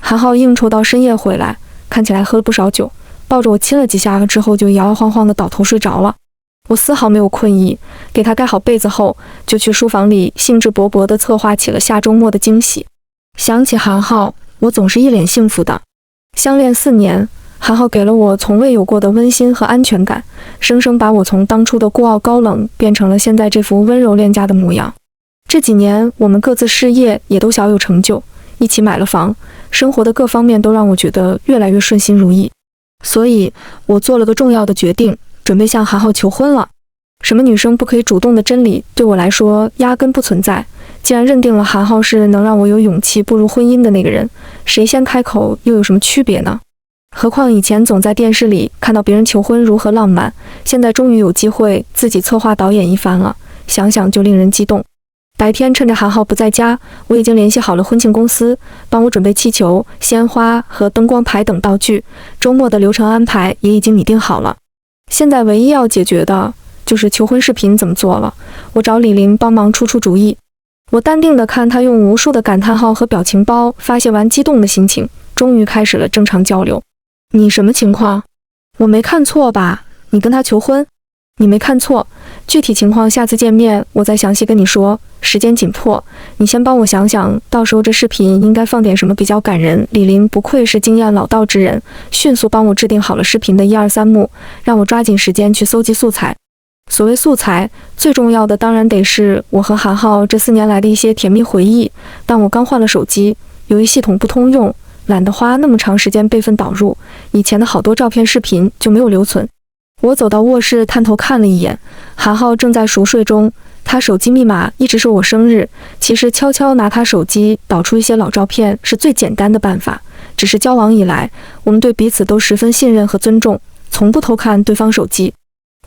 韩浩应酬到深夜回来，看起来喝了不少酒，抱着我亲了几下之后就摇摇晃晃地倒头睡着了。我丝毫没有困意，给他盖好被子后，就去书房里兴致勃勃地策划起了下周末的惊喜。想起韩浩，我总是一脸幸福的。相恋4年，韩浩给了我从未有过的温馨和安全感，生生把我从当初的孤傲高冷变成了现在这副温柔恋家的模样。这几年，我们各自事业也都小有成就，一起买了房，生活的各方面都让我觉得越来越顺心如意。所以，我做了个重要的决定，准备向韩浩求婚了。什么女生不可以主动的真理，对我来说压根不存在。既然认定了韩浩是能让我有勇气步入婚姻的那个人，谁先开口又有什么区别呢？何况以前总在电视里看到别人求婚如何浪漫，现在终于有机会自己策划导演一番了，想想就令人激动。白天趁着韩浩不在家，我已经联系好了婚庆公司，帮我准备气球、鲜花和灯光牌等道具，周末的流程安排也已经拟定好了。现在唯一要解决的就是求婚视频怎么做了，我找李林帮忙出主意。我淡定地看他用无数的感叹号和表情包发泄完激动的心情，终于开始了正常交流。你什么情况？我没看错吧？你跟他求婚？你没看错，具体情况下次见面我再详细跟你说，时间紧迫，你先帮我想想，到时候这视频应该放点什么比较感人。李林不愧是经验老道之人，迅速帮我制定好了视频的1、2、3幕，让我抓紧时间去搜集素材。所谓素材，最重要的当然得是我和韩浩这4年来的一些甜蜜回忆。但我刚换了手机，由于系统不通用，懒得花那么长时间备份导入，以前的好多照片视频就没有留存。我走到卧室探头看了一眼，韩浩正在熟睡中，他手机密码一直是我生日。其实悄悄拿他手机导出一些老照片是最简单的办法，只是交往以来，我们对彼此都十分信任和尊重，从不偷看对方手机。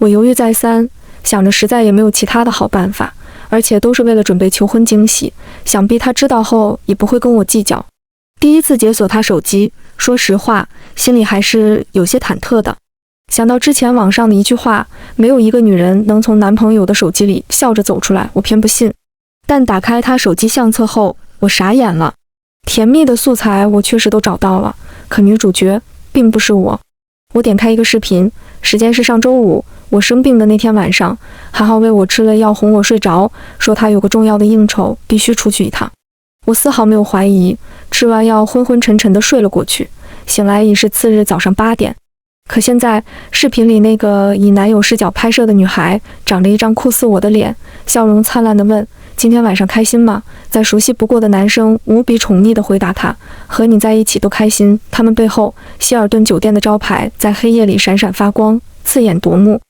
我犹豫再三，想着实在也没有其他的好办法，而且都是为了准备求婚惊喜，想必他知道后也不会跟我计较。第一次解锁他手机，说实话，心里还是有些忐忑的。想到之前网上的一句话，没有一个女人能从男朋友的手机里笑着走出来，我偏不信。但打开他手机相册后，我傻眼了。甜蜜的素材我确实都找到了，可女主角并不是我。我点开一个视频，时间是上周5，我生病的那天晚上，韩浩为我吃了药哄我睡着，说他有个重要的应酬，必须出去一趟。我丝毫没有怀疑，吃完药昏昏沉沉地睡了过去，醒来已是次日早上8点。可现在视频里那个以男友视角拍摄的女孩，长着一张酷似我的脸，笑容灿烂地问：今天晚上开心吗？再熟悉不过的男生无比宠溺地回答她：和你在一起都开心。他们背后，希尔顿酒店的招牌在黑夜里闪闪发光，刺眼夺目。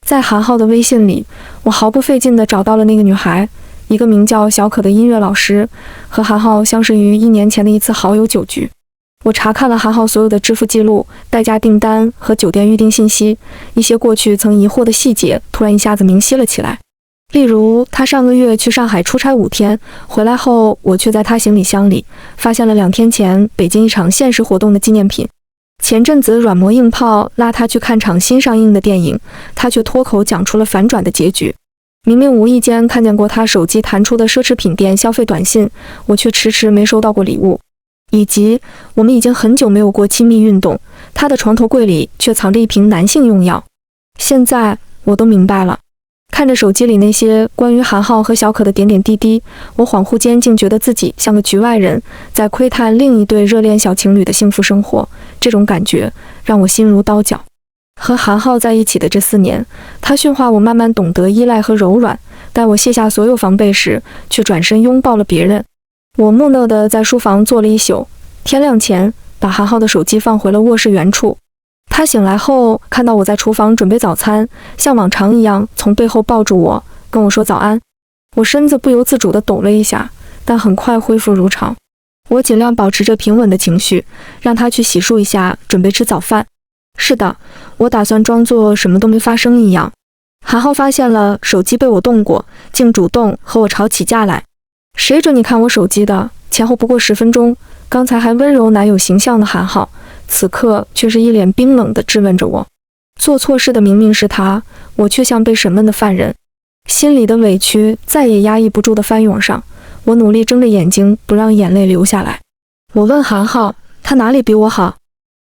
在韩浩的微信里，我毫不费劲地找到了那个女孩，一个名叫小可的音乐老师，和韩浩相识于1年前的一次好友酒局。我查看了韩浩所有的支付记录、代驾订单和酒店预订信息，一些过去曾疑惑的细节突然一下子明晰了起来。例如，他上个月去上海出差5天，回来后我却在他行李箱里发现了2天前北京一场限时活动的纪念品。前阵子软磨硬泡拉他去看场新上映的电影，他却脱口讲出了反转的结局。明明无意间看见过他手机弹出的奢侈品店消费短信，我却迟迟没收到过礼物。以及我们已经很久没有过亲密运动，他的床头柜里却藏着一瓶男性用药。现在我都明白了。看着手机里那些关于韩浩和小可的点点滴滴，我恍惚间竟觉得自己像个局外人，在窥探另一对热恋小情侣的幸福生活。这种感觉让我心如刀绞。和韩浩在一起的这4年，他驯化我慢慢懂得依赖和柔软，待我卸下所有防备时，却转身拥抱了别人。我木讷地在书房坐了一宿，天亮前把韩浩的手机放回了卧室原处。他醒来后看到我在厨房准备早餐，像往常一样从背后抱住我，跟我说早安。我身子不由自主地抖了一下，但很快恢复如常。我尽量保持着平稳的情绪，让他去洗漱一下，准备吃早饭。是的，我打算装作什么都没发生一样。韩浩发现了手机被我动过，竟主动和我吵起架来。谁准你看我手机的？前后不过10分钟，刚才还温柔男友形象的韩浩，此刻却是一脸冰冷地质问着我。做错事的明明是他，我却像被审问的犯人，心里的委屈再也压抑不住地翻涌上。我努力睁着眼睛，不让眼泪流下来。我问韩浩：他哪里比我好？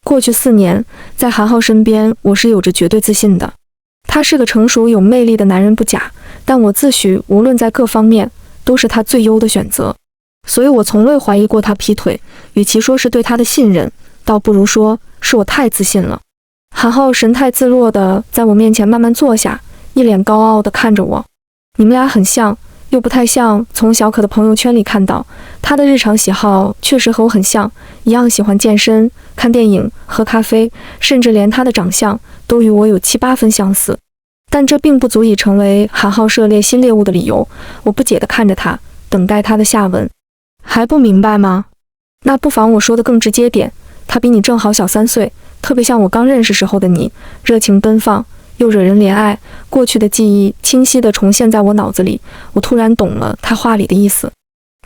过去4年，在韩浩身边，我是有着绝对自信的。他是个成熟有魅力的男人不假，但我自诩无论在各方面都是他最优的选择，所以我从未怀疑过他劈腿。与其说是对他的信任，倒不如说是我太自信了。韩浩神态自若地在我面前慢慢坐下，一脸高傲地看着我。你们俩很像，又不太像。从小可的朋友圈里看到，他的日常喜好确实和我很像，一样喜欢健身、看电影、喝咖啡，甚至连他的长相都与我有7、8分相似。但这并不足以成为韩浩涉猎新猎物的理由。我不解地看着他，等待他的下文。还不明白吗？那不妨我说的更直接点，他比你正好小3岁，特别像我刚认识时候的你，热情奔放，又惹人怜爱。过去的记忆清晰地重现在我脑子里，我突然懂了他话里的意思。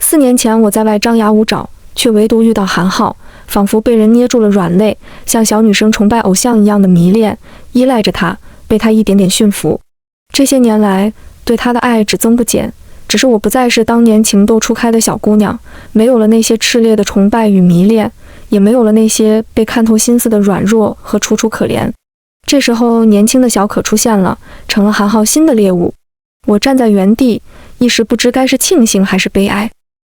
4年前我在外张牙舞爪，却唯独遇到韩浩，仿佛被人捏住了软肋，像小女生崇拜偶像一样的迷恋，依赖着他，被他一点点驯服。这些年来，对他的爱只增不减，只是我不再是当年情窦初开的小姑娘，没有了那些炽烈的崇拜与迷恋，也没有了那些被看透心思的软弱和楚楚可怜。这时候，年轻的小可出现了，成了韩浩新的猎物。我站在原地，一时不知该是庆幸还是悲哀。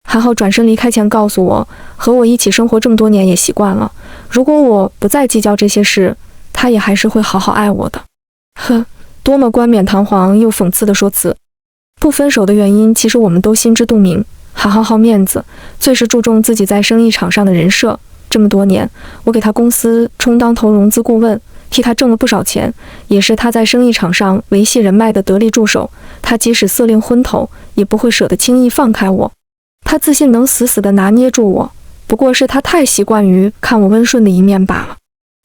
韩浩转身离开前告诉我，和我一起生活这么多年也习惯了，如果我不再计较这些事，他也还是会好好爱我的。呵，多么冠冕堂皇又讽刺的说辞。不分手的原因其实我们都心知肚明，韩浩好面子，最是注重自己在生意场上的人设。这么多年，我给他公司充当投融资顾问，替他挣了不少钱，也是他在生意场上维系人脉的得力助手。他即使色令昏头，也不会舍得轻易放开我。他自信能死死地拿捏住我，不过是他太习惯于看我温顺的一面罢了。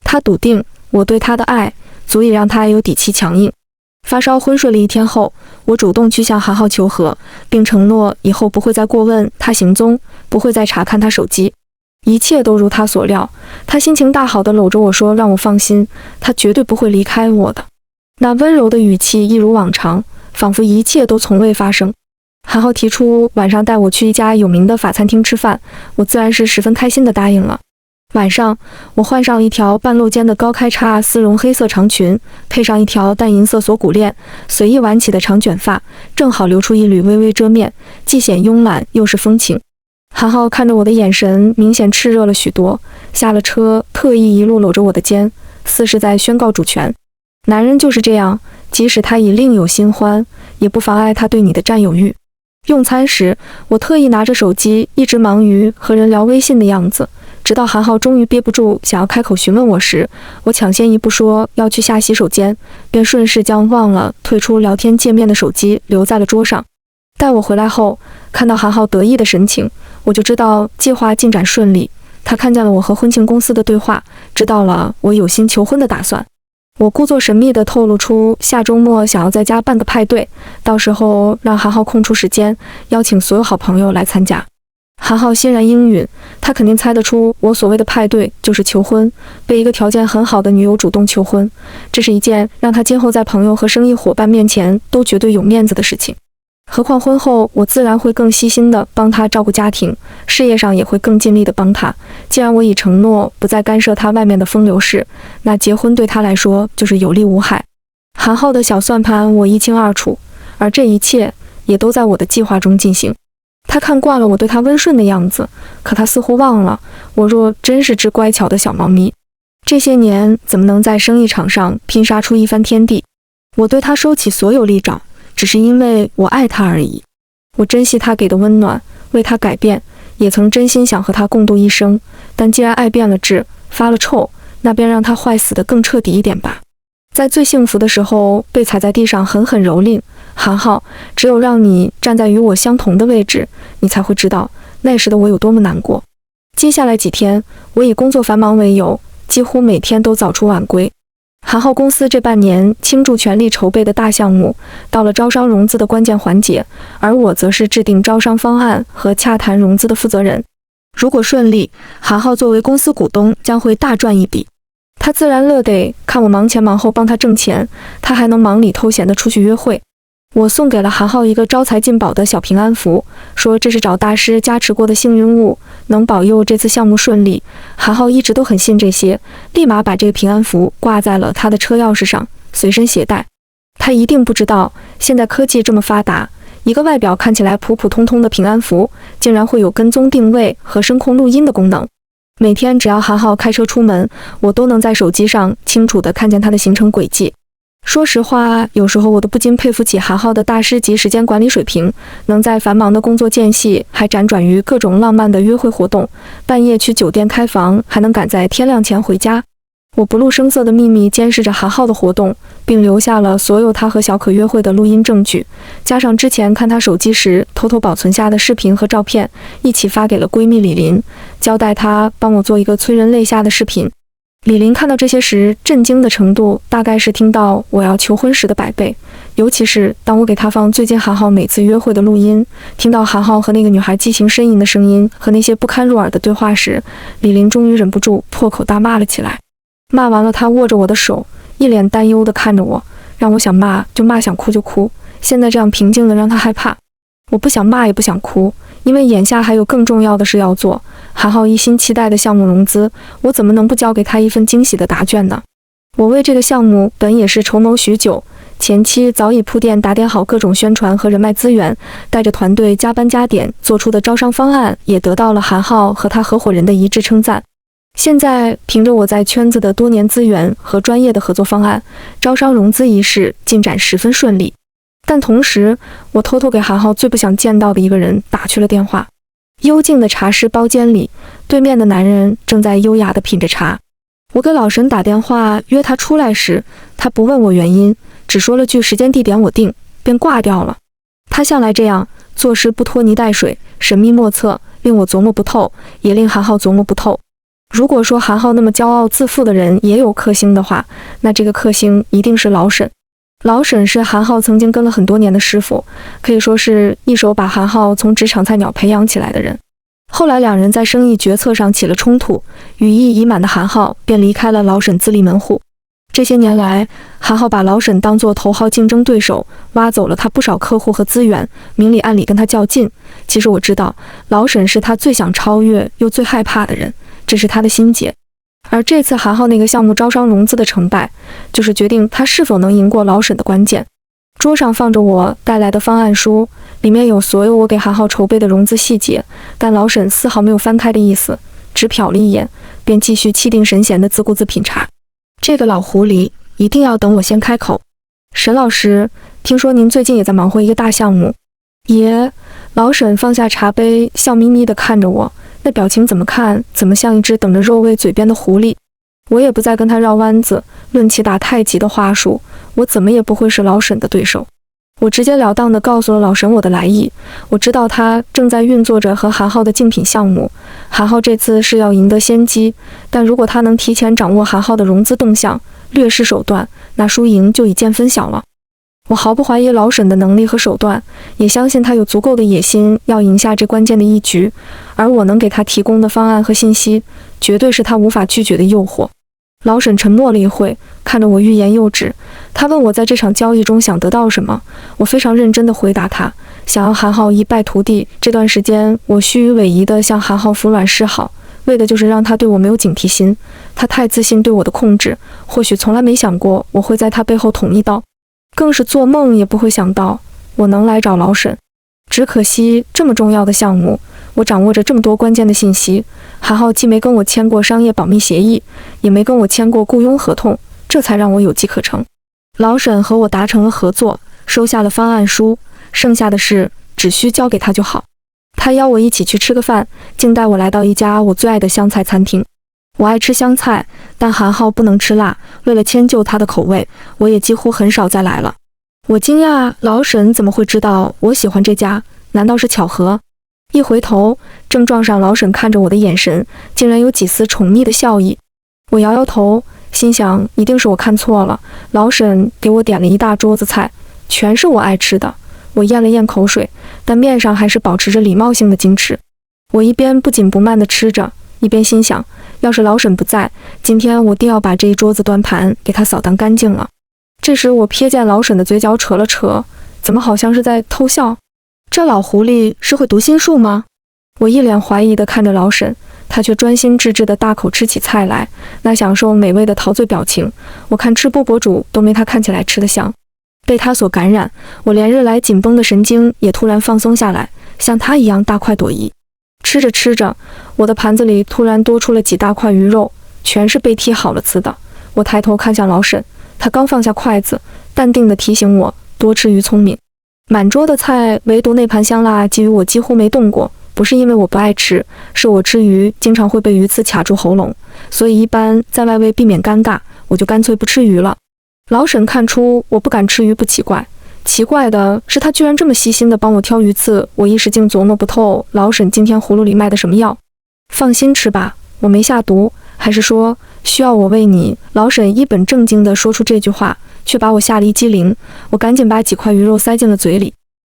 他笃定我对他的爱足以让他有底气强硬。发烧昏睡了1天后，我主动去向韩浩求和，并承诺以后不会再过问他行踪，不会再查看他手机。一切都如他所料，他心情大好地搂着我说，让我放心，他绝对不会离开我的。那温柔的语气一如往常，仿佛一切都从未发生。韩浩提出晚上带我去一家有名的法餐厅吃饭，我自然是十分开心地答应了。晚上，我换上一条半露肩的高开叉丝绒黑色长裙，配上一条淡银色锁骨链，随意挽起的长卷发，正好留出一缕微微遮面，既显慵懒又是风情。韩浩看着我的眼神明显炽热了许多，下了车特意一路搂着我的肩，似是在宣告主权。男人就是这样，即使他已另有新欢，也不妨碍他对你的占有欲。用餐时，我特意拿着手机，一直忙于和人聊微信的样子，直到韩浩终于憋不住想要开口询问我时，我抢先一步说要去下洗手间，便顺势将忘了退出聊天界面的手机留在了桌上。待我回来后，看到韩浩得意的神情，我就知道计划进展顺利。他看见了我和婚庆公司的对话，知道了我有心求婚的打算。我故作神秘地透露出下周末想要在家办个派对，到时候让韩浩空出时间，邀请所有好朋友来参加。韩浩欣然应允，他肯定猜得出我所谓的派对就是求婚，被一个条件很好的女友主动求婚，这是一件让他今后在朋友和生意伙伴面前都绝对有面子的事情。何况婚后我自然会更细心地帮他照顾家庭，事业上也会更尽力地帮他。既然我已承诺不再干涉他外面的风流事，那结婚对他来说就是有利无害。韩浩的小算盘我一清二楚，而这一切也都在我的计划中进行。他看惯了我对他温顺的样子，可他似乎忘了，我若真是只乖巧的小猫咪，这些年怎么能在生意场上拼杀出一番天地？我对他收起所有利爪，只是因为我爱他而已。我珍惜他给的温暖，为他改变，也曾真心想和他共度一生。但既然爱变了质，发了臭，那便让他坏死得更彻底一点吧。在最幸福的时候被踩在地上狠狠蹂躏，韩浩，只有让你站在与我相同的位置，你才会知道那时的我有多么难过。接下来几天，我以工作繁忙为由，几乎每天都早出晚归。韩浩公司这半年倾注全力筹备的大项目，到了招商融资的关键环节，而我则是制定招商方案和洽谈融资的负责人。如果顺利，韩浩作为公司股东将会大赚一笔，他自然乐得看我忙前忙后帮他挣钱，他还能忙里偷闲地出去约会。我送给了韩浩一个招财进宝的小平安符，说这是找大师加持过的幸运物，能保佑这次项目顺利。韩浩一直都很信这些，立马把这个平安符挂在了他的车钥匙上，随身携带。他一定不知道，现在科技这么发达，一个外表看起来普普通通的平安符，竟然会有跟踪定位和声控录音的功能。每天只要韩浩开车出门，我都能在手机上清楚地看见他的行程轨迹。说实话，有时候我都不禁佩服起韩浩的大师级时间管理水平，能在繁忙的工作间隙还辗转于各种浪漫的约会活动，半夜去酒店开房，还能赶在天亮前回家。我不露声色的秘密监视着韩浩的活动，并留下了所有他和小可约会的录音证据，加上之前看他手机时偷偷保存下的视频和照片，一起发给了闺蜜李林，交代她帮我做一个催人泪下的视频。李林看到这些时震惊的程度，大概是听到我要求婚时的100倍，尤其是当我给他放最近韩浩每次约会的录音，听到韩浩和那个女孩激情呻吟的声音和那些不堪入耳的对话时，李林终于忍不住破口大骂了起来。骂完了，他握着我的手，一脸担忧地看着我，让我想骂就骂，想哭就哭。现在这样平静的让他害怕。我不想骂也不想哭，因为眼下还有更重要的事要做。韩浩一心期待的项目融资，我怎么能不交给他一份惊喜的答卷呢？我为这个项目本也是筹谋许久，前期早已铺垫打点好各种宣传和人脉资源，带着团队加班加点做出的招商方案，也得到了韩浩和他合伙人的一致称赞。现在凭着我在圈子的多年资源和专业的合作方案，招商融资一事进展十分顺利。但同时，我偷偷给韩浩最不想见到的一个人打去了电话。幽静的茶室包间里，对面的男人正在优雅地品着茶。我给老神打电话约他出来时，他不问我原因，只说了句时间地点我定，便挂掉了。他向来这样，做事不拖泥带水，神秘莫测，令我琢磨不透，也令韩浩琢磨不透。如果说韩浩那么骄傲自负的人也有克星的话，那这个克星一定是老沈。老沈是韩浩曾经跟了很多年的师傅，可以说是一手把韩浩从职场菜鸟培养起来的人。后来两人在生意决策上起了冲突，羽翼已满的韩浩便离开了老沈自立门户。这些年来，韩浩把老沈当作头号竞争对手，挖走了他不少客户和资源，明里暗里跟他较劲。其实我知道，老沈是他最想超越又最害怕的人，这是他的心结。而这次韩浩那个项目招商融资的成败，就是决定他是否能赢过老沈的关键。桌上放着我带来的方案书，里面有所有我给韩浩筹备的融资细节，但老沈丝毫没有翻开的意思，只瞟了一眼，便继续气定神闲地自顾自品茶。这个老狐狸一定要等我先开口。沈老师，听说您最近也在忙活一个大项目。爷，老沈放下茶杯，笑眯眯地看着我，那表情怎么看怎么像一只等着肉喂嘴边的狐狸。我也不再跟他绕弯子，论起打太极的话术，我怎么也不会是老沈的对手。我直截了当地告诉了老沈我的来意，我知道他正在运作着和韩浩的竞品项目，韩浩这次是要赢得先机，但如果他能提前掌握韩浩的融资动向，略施手段，那输赢就已见分晓了。我毫不怀疑老沈的能力和手段，也相信他有足够的野心要赢下这关键的一局，而我能给他提供的方案和信息，绝对是他无法拒绝的诱惑。老沈沉默了一会，看着我欲言又止。他问我在这场交易中想得到什么，我非常认真地回答他，想要韩浩一败涂地。这段时间我虚与委蛇地向韩浩服软示好，为的就是让他对我没有警惕心。他太自信对我的控制，或许从来没想过我会在他背后捅一刀，更是做梦也不会想到我能来找老沈。只可惜这么重要的项目，我掌握着这么多关键的信息，韩浩既没跟我签过商业保密协议，也没跟我签过雇佣合同，这才让我有机可乘。老沈和我达成了合作，收下了方案书，剩下的事只需交给他就好。他邀我一起去吃个饭，竟带我来到一家我最爱的湘菜餐厅。我爱吃湘菜，但韩浩不能吃辣，为了迁就他的口味，我也几乎很少再来了。我惊讶老沈怎么会知道我喜欢这家，难道是巧合？一回头，正撞上老沈看着我的眼神，竟然有几丝宠溺的笑意。我摇摇头，心想一定是我看错了。老沈给我点了一大桌子菜，全是我爱吃的。我咽了咽口水，但面上还是保持着礼貌性的矜持。我一边不紧不慢地吃着，一边心想，要是老沈不在，今天我定要把这一桌子端盘给他扫荡干净了。这时我瞥见老沈的嘴角扯了扯，怎么好像是在偷笑？这老狐狸是会读心术吗？我一脸怀疑地看着老沈，他却专心致志地大口吃起菜来，那享受美味的陶醉表情，我看吃播博主都没他看起来吃得香。被他所感染，我连日来紧绷的神经也突然放松下来，像他一样大快朵颐。吃着吃着，我的盘子里突然多出了几大块鱼肉，全是被剔好了刺的。我抬头看向老沈，他刚放下筷子，淡定地提醒我多吃鱼聪明。满桌的菜，唯独那盘香辣鲫鱼我几乎没动过，不是因为我不爱吃，是我吃鱼经常会被鱼刺卡住喉咙，所以一般在外为避免尴尬，我就干脆不吃鱼了。老沈看出我不敢吃鱼不奇怪，奇怪的是他居然这么细心地帮我挑鱼刺，我一时竟琢磨不透老沈今天葫芦里卖的什么药。放心吃吧，我没下毒，还是说需要我喂你？老沈一本正经地说出这句话，却把我吓了一激灵。我赶紧把几块鱼肉塞进了嘴里。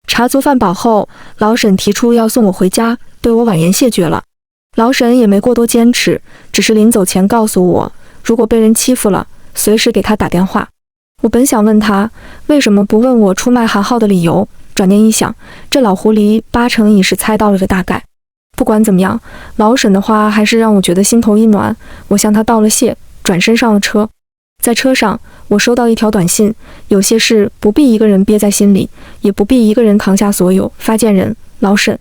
茶足饭饱后，老沈提出要送我回家，对我婉言谢绝了。老沈也没过多坚持，只是临走前告诉我，如果被人欺负了，随时给他打电话。我本想问他为什么不问我出卖韩浩的理由，转念一想，这老狐狸八成已是猜到了个大概。不管怎么样，老沈的话还是让我觉得心头一暖。我向他道了谢，转身上了车。在车上，我收到一条短信，有些事不必一个人憋在心里，也不必一个人扛下所有。发件人老沈。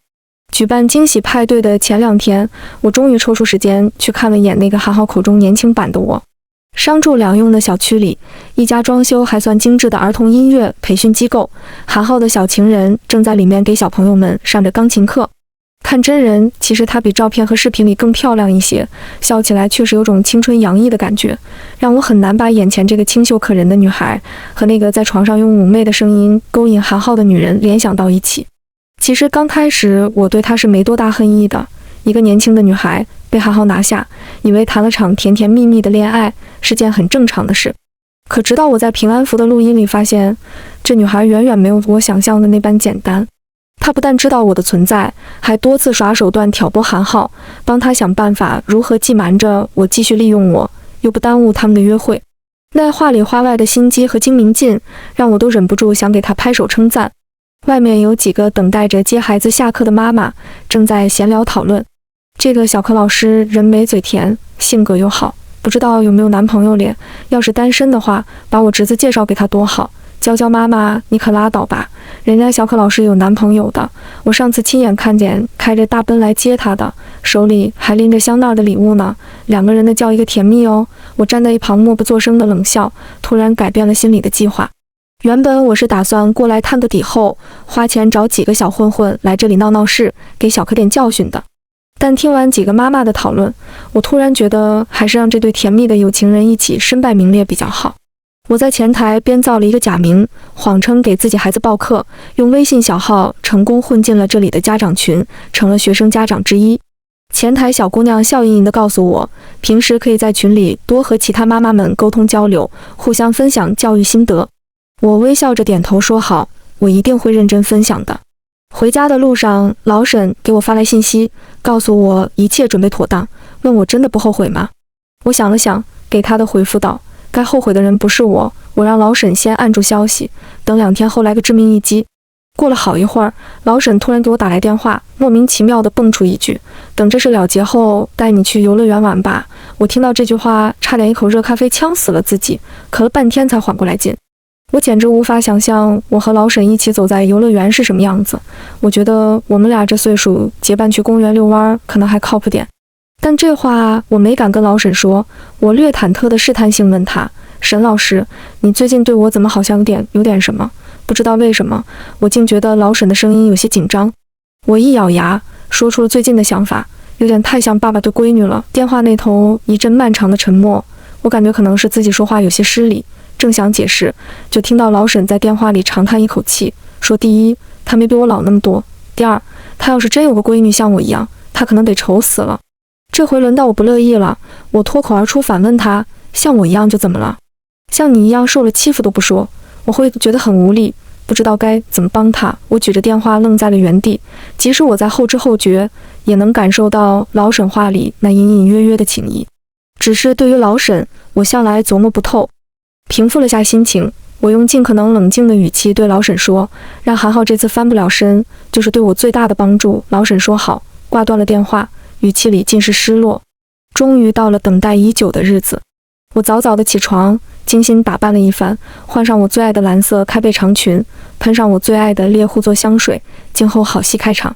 举办惊喜派对的前2天，我终于抽出时间去看了眼那个韩浩口中年轻版的我。商住两用的小区里，一家装修还算精致的儿童音乐培训机构，韩浩的小情人正在里面给小朋友们上着钢琴课。看真人，其实她比照片和视频里更漂亮一些，笑起来确实有种青春洋溢的感觉，让我很难把眼前这个清秀可人的女孩和那个在床上用妩媚的声音勾引韩浩的女人联想到一起。其实刚开始我对她是没多大恨意的，一个年轻的女孩被韩浩拿下，以为谈了场甜甜蜜蜜的恋爱是件很正常的事。可直到我在平安符的录音里发现，这女孩远远没有我想象的那般简单。她不但知道我的存在，还多次耍手段挑拨韩浩，帮他想办法如何既瞒着我继续利用我，又不耽误他们的约会。那话里话外的心机和精明劲，让我都忍不住想给她拍手称赞。外面有几个等待着接孩子下课的妈妈正在闲聊讨论。这个小课老师人美嘴甜，性格又好，不知道有没有男朋友脸，要是单身的话，把我侄子介绍给他多好。娇娇妈妈，你可拉倒吧，人家小可老师有男朋友的，我上次亲眼看见开着大奔来接他的，手里还拎着香奈儿的礼物呢，2个人的叫一个甜蜜哦。我站在一旁默不作声的冷笑，突然改变了心里的计划。原本我是打算过来探个底后，花钱找几个小混混来这里闹闹事，给小可点教训的。但听完几个妈妈的讨论，我突然觉得还是让这对甜蜜的有情人一起身败名裂比较好。我在前台编造了一个假名，谎称给自己孩子报课，用微信小号成功混进了这里的家长群，成了学生家长之一。前台小姑娘笑盈盈地告诉我，平时可以在群里多和其他妈妈们沟通交流，互相分享教育心得。我微笑着点头说好，我一定会认真分享的。回家的路上，老沈给我发来信息，告诉我一切准备妥当，问我真的不后悔吗？我想了想，给他的回复道，该后悔的人不是我，我让老沈先按住消息，等2天后来个致命一击。过了好一会儿，老沈突然给我打来电话，莫名其妙地蹦出一句，等这事了结后带你去游乐园玩吧。我听到这句话，差点一口热咖啡呛死了自己，咳了半天才缓过来劲。我简直无法想象我和老沈一起走在游乐园是什么样子。我觉得我们俩这岁数结伴去公园遛弯可能还靠谱点。但这话我没敢跟老沈说，我略忐忑的试探性问他，沈老师，你最近对我怎么好像有点什么？不知道为什么，我竟觉得老沈的声音有些紧张。我一咬牙，说出了最近的想法，有点太像爸爸对闺女了。电话那头一阵漫长的沉默，我感觉可能是自己说话有些失礼，正想解释，就听到老沈在电话里长叹一口气，说第一，他没比我老那么多，第二，他要是真有个闺女像我一样，他可能得愁死了。这回轮到我不乐意了，我脱口而出反问他，像我一样就怎么了？像你一样受了欺负都不说，我会觉得很无力，不知道该怎么帮他。我举着电话愣在了原地，即使我在后知后觉，也能感受到老沈话里那隐隐约约的情意。只是对于老沈，我向来琢磨不透。平复了下心情，我用尽可能冷静的语气对老沈说，让韩浩这次翻不了身，就是对我最大的帮助。老沈说好，挂断了电话，语气里尽是失落。终于到了等待已久的日子，我早早的起床，精心打扮了一番，换上我最爱的蓝色开背长裙，喷上我最爱的猎户座香水，静候好戏开场。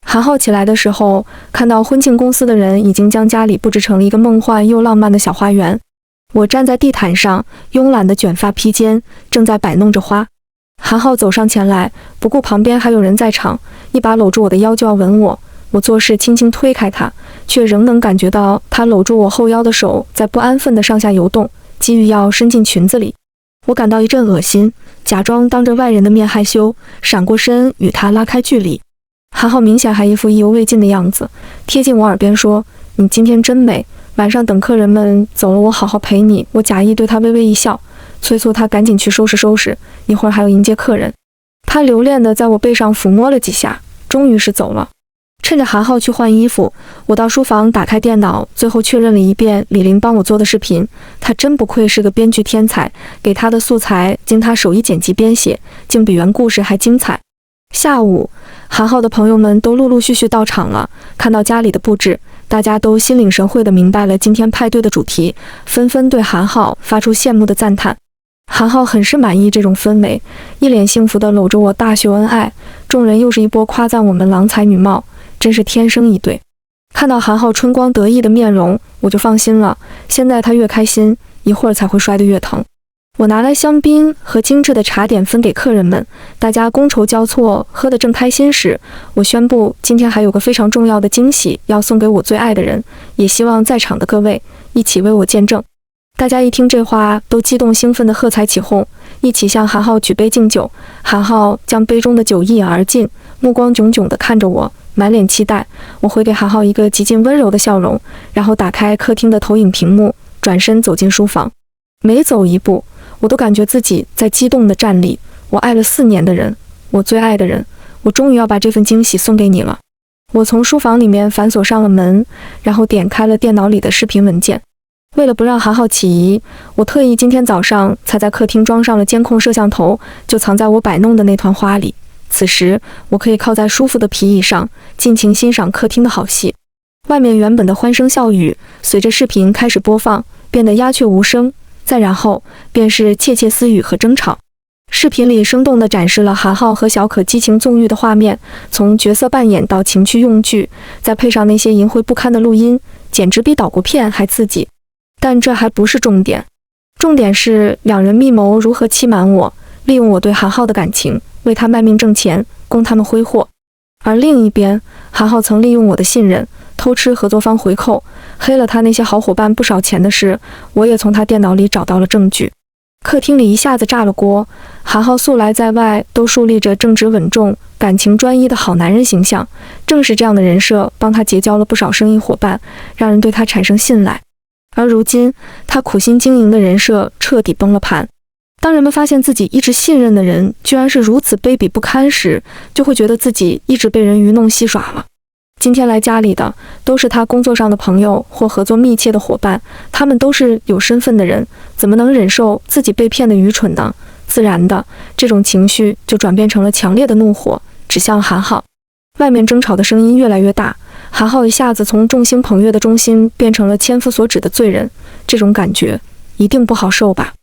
韩浩起来的时候，看到婚庆公司的人已经将家里布置成了一个梦幻又浪漫的小花园。我站在地毯上，慵懒的卷发披肩，正在摆弄着花。韩浩走上前来，不顾旁边还有人在场，一把搂住我的腰就要吻我。我做事轻轻推开他，却仍能感觉到他搂住我后腰的手在不安分地上下游动，急于要伸进裙子里。我感到一阵恶心，假装当着外人的面害羞，闪过身与他拉开距离。韩浩明显还一副意犹未尽的样子，贴近我耳边说：“你今天真美，晚上等客人们走了，我好好陪你。”我假意对他微微一笑，催促他赶紧去收拾收拾，一会儿还要迎接客人。他留恋地在我背上抚摸了几下，终于是走了。趁着韩浩去换衣服，我到书房打开电脑，最后确认了一遍李林帮我做的视频。他真不愧是个编剧天才，给他的素材经他手艺剪辑编写，竟比原故事还精彩。下午，韩浩的朋友们都陆陆续续到场了，看到家里的布置，大家都心领神会地明白了今天派对的主题，纷纷对韩浩发出羡慕的赞叹。韩浩很是满意这种氛围，一脸幸福地搂着我大秀恩爱，众人又是一波夸赞我们郎才女貌，真是天生一对。看到韩浩春光得意的面容，我就放心了，现在他越开心，一会儿才会摔得越疼。我拿来香槟和精致的茶点分给客人们，大家觥筹交错，喝得正开心时，我宣布今天还有个非常重要的惊喜要送给我最爱的人，也希望在场的各位一起为我见证。大家一听这话，都激动兴奋地喝彩起哄，一起向韩浩举杯敬酒。韩浩将杯中的酒一饮而尽，目光炯炯地看着我，满脸期待。我回给韩浩一个极尽温柔的笑容，然后打开客厅的投影屏幕，转身走进书房。每走一步，我都感觉自己在激动地站立。我爱了4年的人，我最爱的人，我终于要把这份惊喜送给你了。我从书房里面反锁上了门，然后点开了电脑里的视频文件。为了不让韩浩起疑，我特意今天早上才在客厅装上了监控摄像头，就藏在我摆弄的那团花里。此时，我可以靠在舒服的皮椅上，尽情欣赏客厅的好戏。外面原本的欢声笑语，随着视频开始播放，变得鸦雀无声。再然后，便是窃窃私语和争吵。视频里生动地展示了韩浩和小可激情纵欲的画面，从角色扮演到情趣用具，再配上那些淫秽不堪的录音，简直比岛国片还刺激。但这还不是重点，重点是两人密谋如何欺瞒我，利用我对韩浩的感情，为他卖命挣钱，供他们挥霍。而另一边，韩浩曾利用我的信任，偷吃合作方回扣，黑了他那些好伙伴不少钱的事，我也从他电脑里找到了证据。客厅里一下子炸了锅，韩浩素来在外都树立着正直稳重、感情专一的好男人形象，正是这样的人设帮他结交了不少生意伙伴，让人对他产生信赖。而如今，他苦心经营的人设彻底崩了盘。当人们发现自己一直信任的人居然是如此卑鄙不堪时，就会觉得自己一直被人愚弄戏耍了。今天来家里的都是他工作上的朋友或合作密切的伙伴，他们都是有身份的人，怎么能忍受自己被骗的愚蠢呢？自然的，这种情绪就转变成了强烈的怒火，指向韩浩。外面争吵的声音越来越大，韩浩一下子从众星捧月的中心变成了千夫所指的罪人，这种感觉一定不好受吧？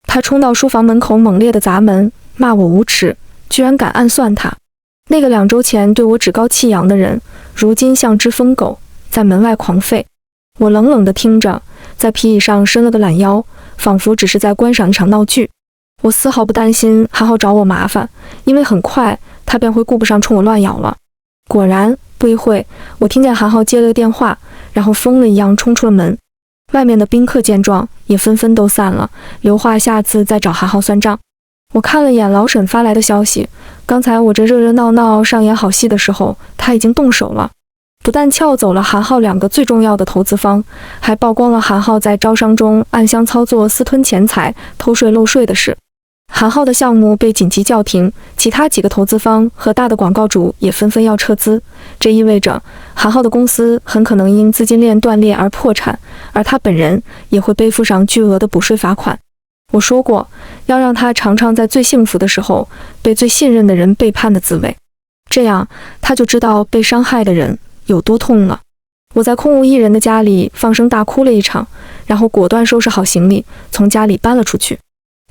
他冲到书房门口，猛烈地砸门，骂我无耻，居然敢暗算他。那个2周前对我趾高气扬的人，如今像只疯狗，在门外狂吠。我冷冷地听着，在皮椅上伸了个懒腰，仿佛只是在观赏一场闹剧。我丝毫不担心韩浩找我麻烦，因为很快他便会顾不上冲我乱咬了。果然，不一会，我听见韩浩接了个电话，然后疯了一样冲出了门。外面的宾客见状，也纷纷都散了，留话下次再找韩浩算账。我看了眼老沈发来的消息，刚才我这热热闹闹上演好戏的时候，他已经动手了。不但撬走了韩浩2个最重要的投资方，还曝光了韩浩在招商中暗箱操作、私吞钱财、偷税漏税的事。韩浩的项目被紧急叫停，其他几个投资方和大的广告主也纷纷要撤资，这意味着韩浩的公司很可能因资金链断裂而破产，而他本人也会背负上巨额的补税罚款。我说过，要让他尝尝在最幸福的时候被最信任的人背叛的滋味，这样他就知道被伤害的人有多痛了。我在空无一人的家里放声大哭了一场，然后果断收拾好行李，从家里搬了出去。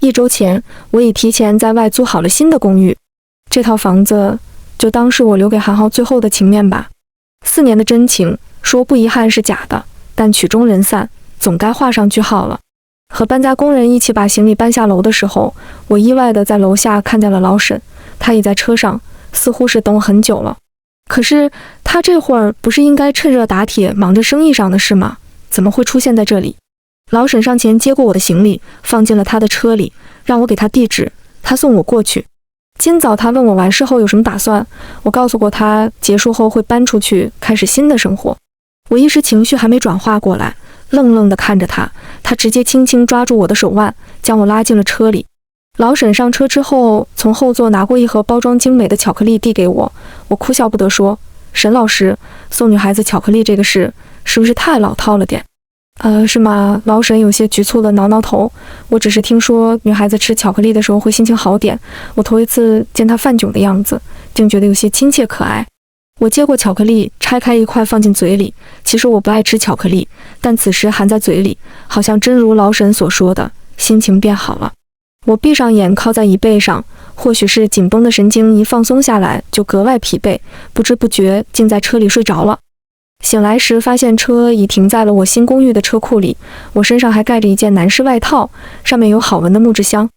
1周前，我已提前在外租好了新的公寓，这套房子就当是我留给韩浩最后的情面吧。4年的真情，说不遗憾是假的，但曲终人散，总该画上句号了。和搬家工人一起把行李搬下楼的时候，我意外地在楼下看见了老沈，他也在车上，似乎是等我很久了。可是他这会儿不是应该趁热打铁，忙着生意上的事吗？怎么会出现在这里？老沈上前接过我的行李，放进了他的车里，让我给他地址，他送我过去。今早他问我完事后有什么打算，我告诉过他结束后会搬出去，开始新的生活。我一时情绪还没转化过来，愣愣地看着他，他直接轻轻抓住我的手腕，将我拉进了车里。老沈上车之后，从后座拿过一盒包装精美的巧克力递给我，我哭笑不得说：“沈老师，送女孩子巧克力这个事，是不是太老套了点？”是吗？老沈有些局促地挠挠头，我只是听说女孩子吃巧克力的时候会心情好点，我头一次见她犯囧的样子，竟觉得有些亲切可爱。我接过巧克力，拆开一块放进嘴里。其实我不爱吃巧克力，但此时含在嘴里，好像真如老沈所说的，心情变好了。我闭上眼，靠在椅背上，或许是紧绷的神经一放松下来就格外疲惫，不知不觉竟在车里睡着了。醒来时发现车已停在了我新公寓的车库里，我身上还盖着一件男士外套，上面有好闻的木质香。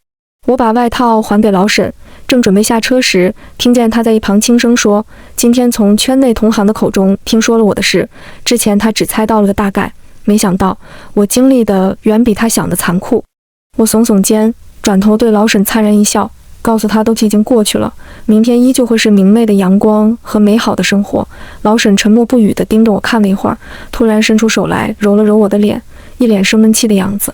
我把外套还给老沈，正准备下车时，听见他在一旁轻声说：“今天从圈内同行的口中听说了我的事，之前他只猜到了个大概，没想到我经历的远比他想的残酷。”我耸耸肩，转头对老沈灿然一笑，告诉他都已经过去了，明天依旧会是明媚的阳光和美好的生活。老沈沉默不语地盯着我看了一会儿，突然伸出手来揉了揉我的脸，一脸生闷气的样子。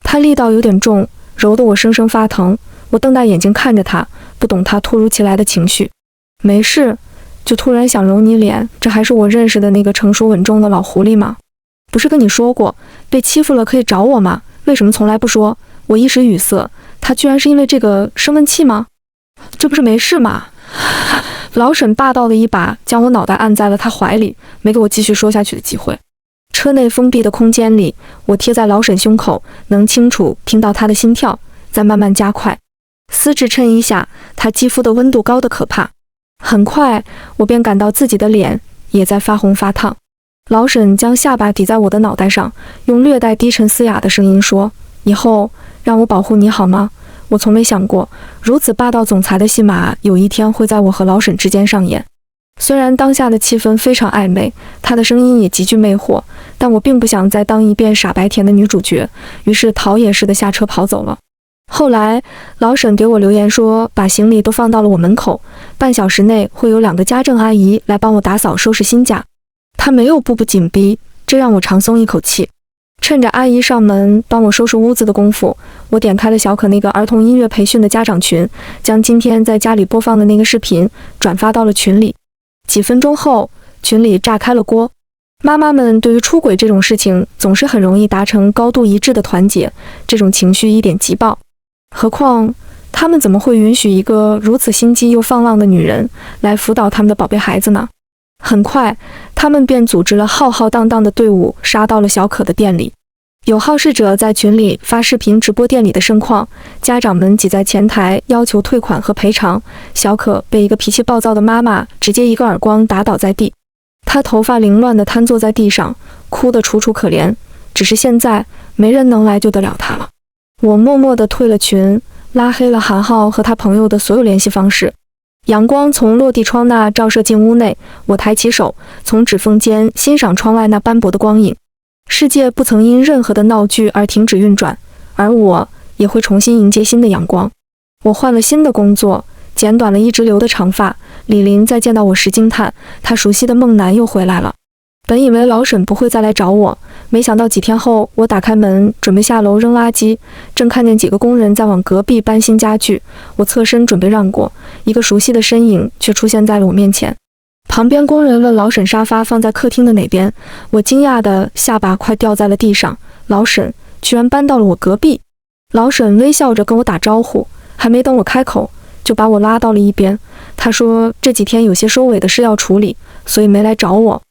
他力道有点重，揉得我生生发疼。我瞪大眼睛看着他，不懂他突如其来的情绪。没事，就突然想揉你脸，这还是我认识的那个成熟稳重的老狐狸吗？不是跟你说过，被欺负了可以找我吗？为什么从来不说？我一时语塞，他居然是因为这个生闷气吗？这不是没事吗？老沈霸道的一把将我脑袋按在了他怀里，没给我继续说下去的机会。车内封闭的空间里，我贴在老沈胸口，能清楚听到他的心跳在慢慢加快。丝质衬衣下，他肌肤的温度高得可怕。很快，我便感到自己的脸也在发红发烫。老沈将下巴抵在我的脑袋上，用略带低沉嘶哑的声音说：“以后让我保护你好吗？我从没想过，如此霸道总裁的戏码有一天会在我和老沈之间上演。”虽然当下的气氛非常暧昧，他的声音也极具魅惑，但我并不想再当一遍傻白甜的女主角，于是逃也似的下车跑走了。后来，老沈给我留言说，把行李都放到了我门口，半小时内会有2个家政阿姨来帮我打扫收拾新家。他没有步步紧逼，这让我长松一口气。趁着阿姨上门帮我收拾屋子的功夫，我点开了小可那个儿童音乐培训的家长群，将今天在家里播放的那个视频转发到了群里。几分钟后，群里炸开了锅。妈妈们对于出轨这种事情总是很容易达成高度一致的团结，这种情绪一点即爆。何况他们怎么会允许一个如此心机又放浪的女人来辅导他们的宝贝孩子呢？很快，他们便组织了浩浩荡荡的队伍，杀到了小可的店里。有好事者在群里发视频直播店里的盛况，家长们挤在前台要求退款和赔偿。小可被一个脾气暴躁的妈妈直接一个耳光打倒在地，她头发凌乱地瘫坐在地上，哭得楚楚可怜。只是现在没人能来救得了她了。我默默地退了群，拉黑了韩浩和他朋友的所有联系方式。阳光从落地窗那照射进屋内，我抬起手，从指缝间欣赏窗外那斑驳的光影。世界不曾因任何的闹剧而停止运转，而我也会重新迎接新的阳光。我换了新的工作，剪短了一直留的长发。李林在见到我时惊叹，他熟悉的梦男又回来了。本以为老沈不会再来找我，没想到几天后，我打开门准备下楼扔垃圾，正看见几个工人在往隔壁搬新家具。我侧身准备让过，一个熟悉的身影却出现在了我面前。旁边工人问老沈沙发放在客厅的哪边，我惊讶的下巴快掉在了地上。老沈居然搬到了我隔壁。老沈微笑着跟我打招呼，还没等我开口，就把我拉到了一边。他说这几天有些收尾的事要处理，所以没来找我。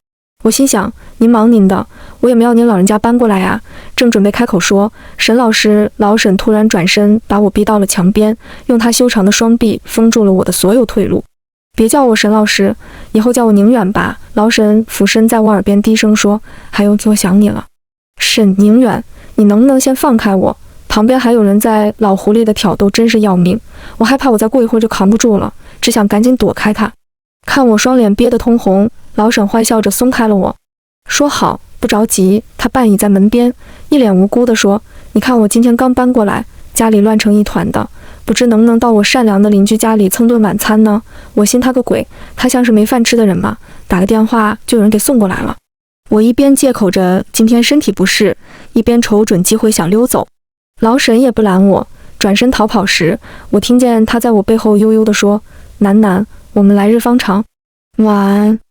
我心想，您忙您的，我也没要您老人家搬过来啊。正准备开口说，沈老师，老沈突然转身把我逼到了墙边，用他修长的双臂封住了我的所有退路。别叫我沈老师，以后叫我宁远吧。老沈俯身在我耳边低声说，还有我想你了。沈宁远，你能不能先放开我？旁边还有人在老狐狸的挑逗，真是要命。我害怕我再过一会儿就扛不住了，只想赶紧躲开他。看我双脸憋得通红，老沈坏笑着松开了我，说好，不着急。他半倚在门边，一脸无辜地说，你看我今天刚搬过来，家里乱成一团的，不知能不能到我善良的邻居家里蹭顿晚餐呢？我信他个鬼，他像是没饭吃的人吗？打个电话就有人给送过来了。我一边借口着今天身体不适，一边瞅准机会想溜走。老沈也不拦我，转身逃跑时，我听见他在我背后悠悠地说，楠楠，我们来日方长，晚安。